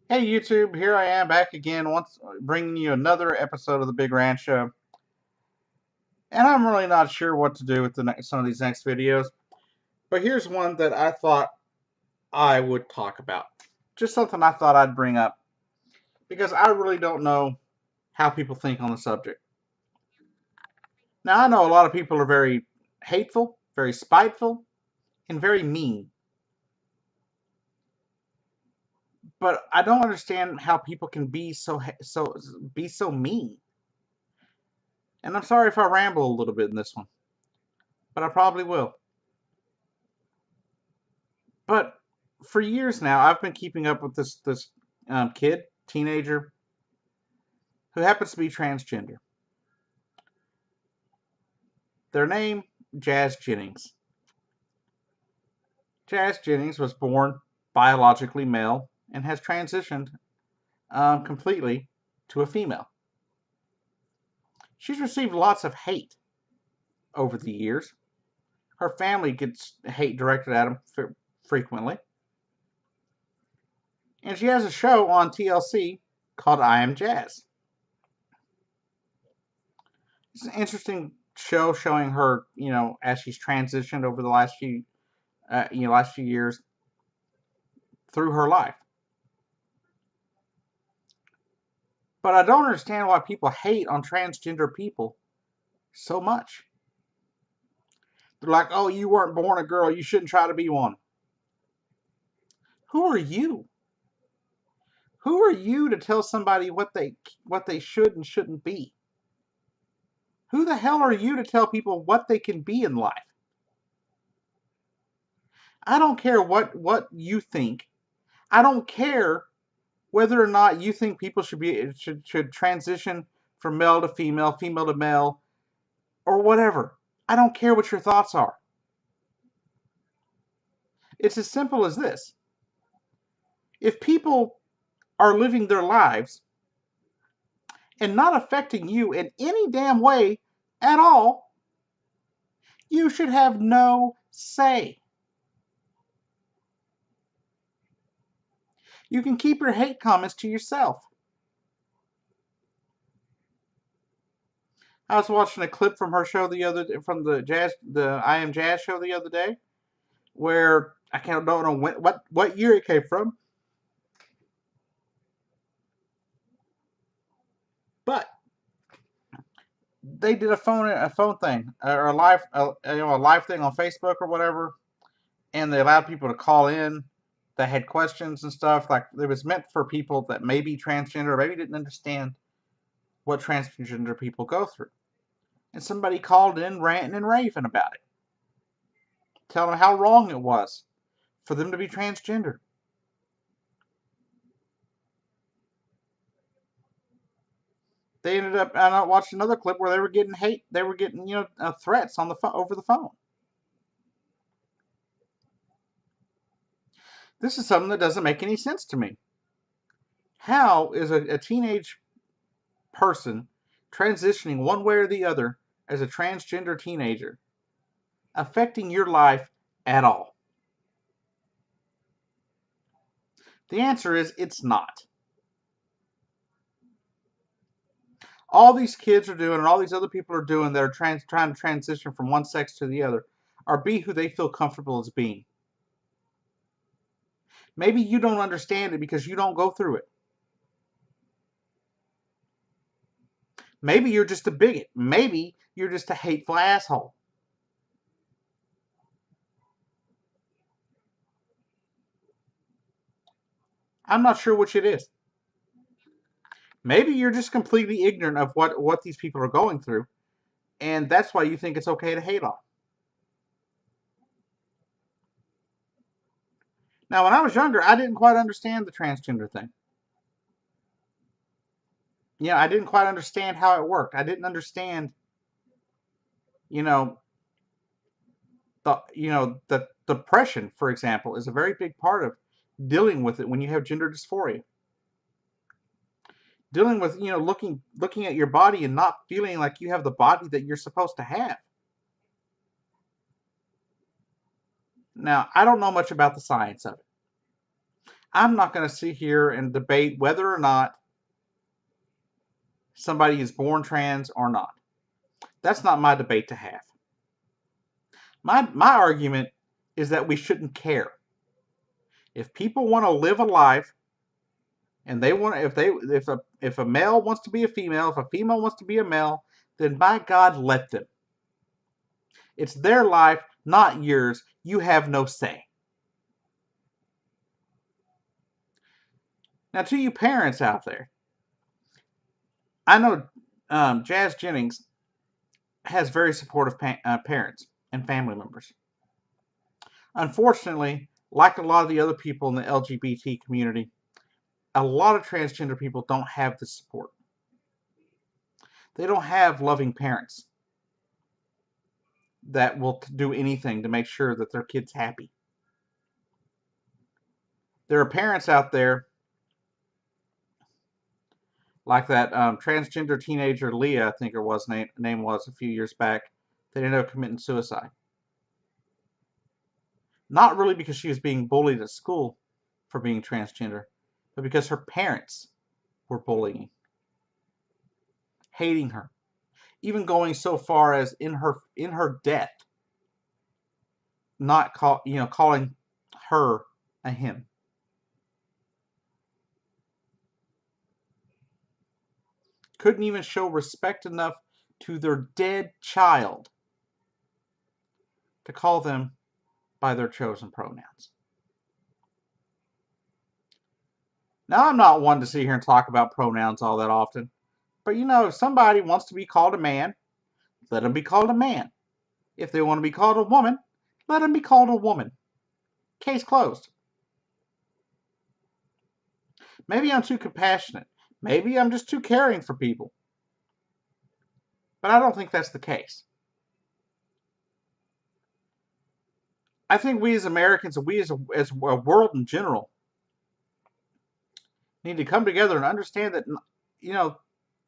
Hey YouTube, here I am back again, once bringing you another episode of the Big Ranch Show. And I'm really not sure what to do with some of these next videos, but here's one that I thought I would talk about. Just something I thought I'd bring up because I really don't know how people think on the subject. Now I know a lot of people are very hateful, very spiteful, and very mean, but I don't understand how people can be so mean. And I'm sorry if I ramble a little bit in this one, but I probably will. But for years now, I've been keeping up with this teenager, who happens to be transgender. Their name, Jennings. Jazz Jennings was born biologically male and has transitioned completely to a female. She's received lots of hate over the years. Her family gets hate directed at them frequently. And she has a show on TLC called I Am Jazz. It's an interesting show showing her, as she's transitioned over the last few years through her life. But I don't understand why people hate on transgender people so much. They're like, "Oh, you weren't born a girl. You shouldn't try to be one." Who are you? Who are you to tell somebody what they should and shouldn't be? Who the hell are you to tell people what they can be in life? I don't care what you think. I don't care whether or not you think people should transition from male to female, female to male, or whatever. I don't care what your thoughts are. It's as simple as this. If people are living their lives and not affecting you in any damn way at all, you should have no say. You can keep your hate comments to yourself. I was watching a clip from her show from the I Am Jazz show the other day, where I don't know what year it came from, but they did a phone thing, or a live thing on Facebook or whatever, and they allowed people to call in that had questions and stuff. Like, it was meant for people that may be transgender or maybe didn't understand what transgender people go through. And somebody called in ranting and raving about it, telling them how wrong it was for them to be transgender. They ended up, and I watched another clip where they were getting hate. They were getting, threats on the over the phone. This is something that doesn't make any sense to me. How is a teenage person transitioning one way or the other as a transgender teenager affecting your life at all? The answer is it's not. All these kids are doing, and all these other people are doing that are trying to transition from one sex to the other, are be who they feel comfortable as being. Maybe you don't understand it because you don't go through it. Maybe you're just a bigot. Maybe you're just a hateful asshole. I'm not sure which it is. Maybe you're just completely ignorant of what these people are going through, and that's why you think it's okay to hate on. Now, when I was younger, I didn't quite understand the transgender thing. I didn't quite understand how it worked. I didn't understand, you know, the depression, for example, is a very big part of dealing with it when you have gender dysphoria. Dealing with, looking at your body and not feeling like you have the body that you're supposed to have. Now, I don't know much about the science of it. I'm not going to sit here and debate whether or not somebody is born trans or not. That's not my debate to have. My argument is that we shouldn't care. If people want to live a life and they want if a male wants to be a female, if a female wants to be a male, then by God, let them. It's their life, not yours. You have no say. Now, to you parents out there, I know Jazz Jennings has very supportive parents and family members. Unfortunately, like a lot of the other people in the LGBT community, a lot of transgender people don't have the support. They don't have loving parents that will do anything to make sure that their kid's happy. There are parents out there like that transgender teenager Leah, I think her name was a few years back, that ended up committing suicide. Not really because she was being bullied at school for being transgender, but because her parents were bullying, hating her, even going so far as in her death, not calling her a him. Couldn't even show respect enough to their dead child to call them by their chosen pronouns. Now, I'm not one to sit here and talk about pronouns all that often, but if somebody wants to be called a man, let them be called a man. If they want to be called a woman, let them be called a woman. Case closed. Maybe I'm too compassionate. Maybe I'm just too caring for people. But I don't think that's the case. I think we as Americans and we as a world in general need to come together and understand that,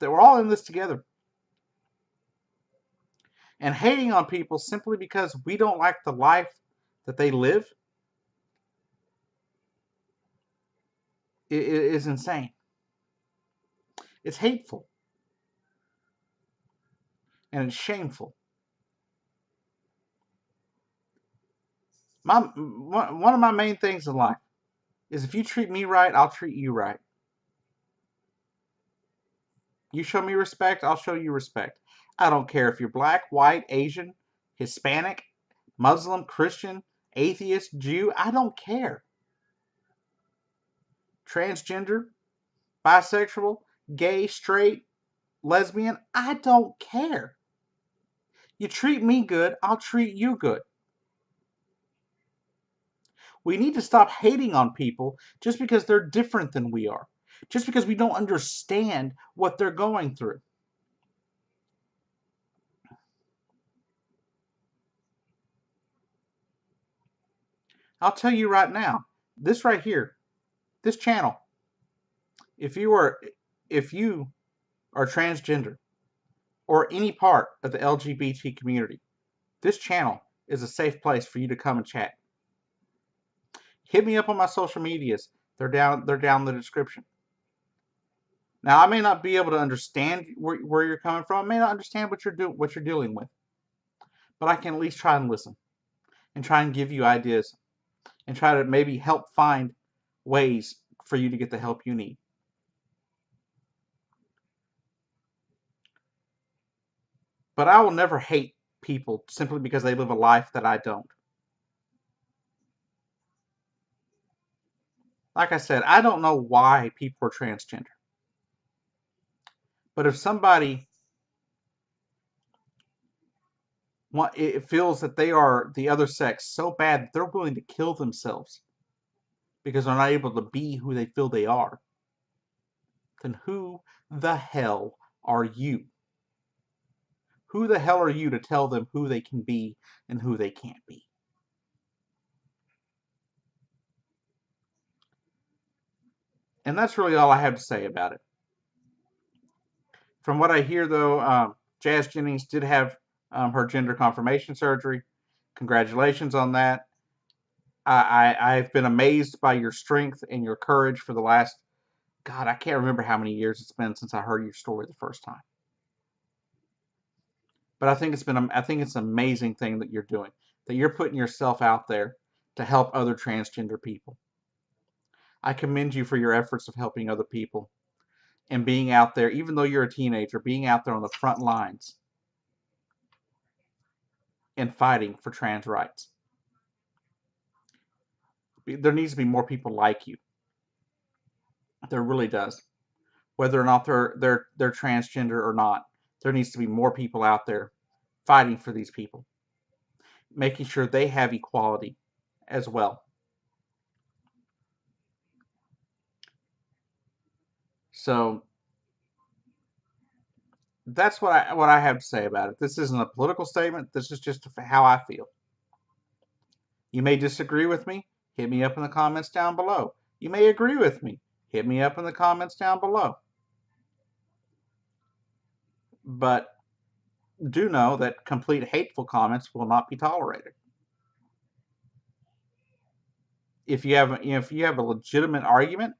that we're all in this together. And hating on people simply because we don't like the life that they live is insane. It's hateful. And it's shameful. One of my main things in life is if you treat me right, I'll treat you right. You show me respect, I'll show you respect. I don't care if you're black, white, Asian, Hispanic, Muslim, Christian, atheist, Jew. I don't care. Transgender, bisexual, gay, straight, lesbian. I don't care. You treat me good, I'll treat you good. We need to stop hating on people just because they're different than we are. Just because we don't understand what they're going through. I'll tell you right now, this right here, this channel, if you are transgender or any part of the LGBT community, this channel is a safe place for you to come and chat. Hit me up on my social medias. They're down in the description. Now, I may not be able to understand where you're coming from. I may not understand what you're dealing with. But I can at least try and listen and try and give you ideas and try to maybe help find ways for you to get the help you need. But I will never hate people simply because they live a life that I don't. Like I said, I don't know why people are transgender. But if somebody it feels that they are the other sex so bad that they're willing to kill themselves because they're not able to be who they feel they are, then who the hell are you? Who the hell are you to tell them who they can be and who they can't be? And that's really all I have to say about it. From what I hear, though, Jazz Jennings did have her gender confirmation surgery. Congratulations on that. I've been amazed by your strength and your courage for the last, God, I can't remember how many years it's been since I heard your story the first time. But I think it's an amazing thing that you're doing, that you're putting yourself out there to help other transgender people. I commend you for your efforts of helping other people and being out there, even though you're a teenager, being out there on the front lines and fighting for trans rights. There needs to be more people like you. There really does. Whether or not they're transgender or not, there needs to be more people out there fighting for these people, making sure they have equality as well. So that's what I have to say about it. This isn't a political statement. This is just how I feel. You may disagree with me. Hit me up in the comments down below. You may agree with me. Hit me up in the comments down below. But do know that complete hateful comments will not be tolerated. If you have a legitimate argument,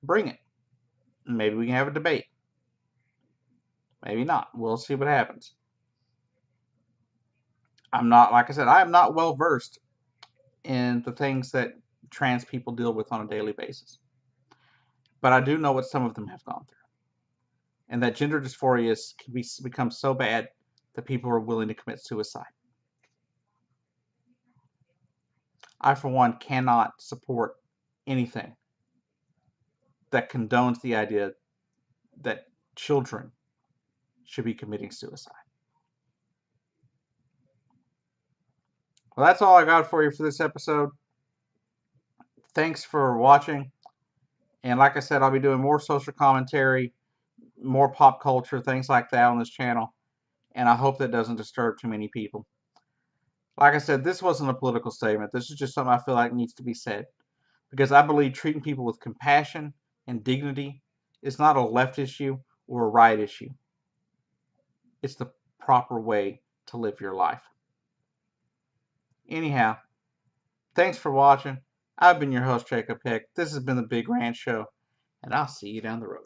bring it. Maybe we can have a debate. Maybe not. We'll see what happens. I'm not, like I said, I am not well versed in the things that trans people deal with on a daily basis. But I do know what some of them have gone through. And that gender dysphoria can become so bad that people are willing to commit suicide. I, for one, cannot support anything that condones the idea that children should be committing suicide. Well, that's all I got for you for this episode. Thanks for watching. And like I said, I'll be doing more social commentary, more pop culture, things like that on this channel. And I hope that doesn't disturb too many people. Like I said, this wasn't a political statement. This is just something I feel like needs to be said. Because I believe treating people with compassion and dignity is not a left issue or a right issue. It's the proper way to live your life. Anyhow, thanks for watching. I've been your host, Jacob Heck. This has been The Big Ranch Show, and I'll see you down the road.